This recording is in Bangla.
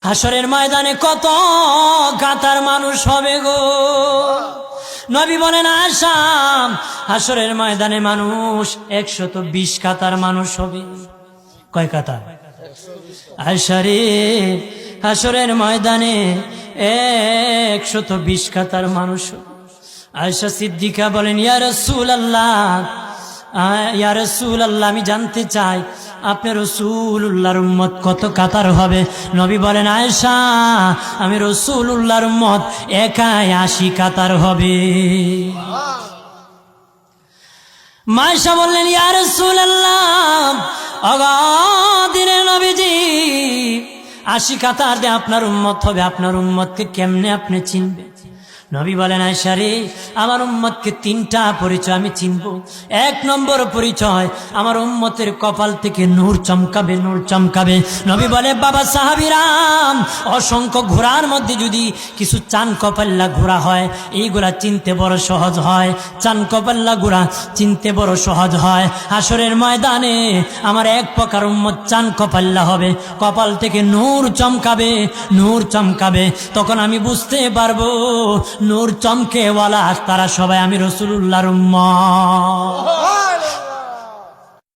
হাসরের ময়দানে কত কাতার মানুষ হবে গো। নবী বলেন আয়েশা, হাসরের ময়দানে মানুষ 120 কাতার মানুষ হবে। কয় কাতার? আয়েশা রে, হাসরের ময়দানে 120 কাতার মানুষ হবে। আয়েশা সিদ্দিকা বলেন ইয়া রাসূলুল্লাহ, ইয়া রাসূলুল্লাহ, আমি জানতে চাই আপনি রাসূলুল্লাহর উম্মত কত কাতার হবে? নবী বলেন আয়েশা, আমি রাসূলুল্লাহর উম্মত একাই 80 কাতার হবে। আয়েশা বললেন ইয়া রাসূলুল্লাহ, দিনের নবীজি 80 কাতার দিয়ে আপনার উম্মত হবে, আপনার উম্মতকে কেমনে আপনি চিনবেন? নবী বলেন আয়েশা রে, আমার উম্মতকে 3টা পরিচয় আমি চিনব। 1 নম্বর পরিচয়, আমার উম্মতের কপাল থেকে নূর চমকাবে, নূর চমকাবে। নবী বলে বাবা সাহাবীরাম, অসংখ্য ঘোড়ার মধ্যে যদি কিছু চান কপাল্লা ঘোড়া হয়, এইগুলা চিনতে বড় সহজ হয়। চান কপাল্লা ঘোড়া চিনতে বড় সহজ হয়। হাসরের ময়দানে আমার 1 প্রকার উম্মত চান কপাল্লা হবে, কপাল থেকে নূর চমকাবে, নূর চমকাবে। তখন আমি বুঝতে পারবো নূর চমকেওয়ালা তারা সবাই আমি রাসূলুল্লাহর উম্মত।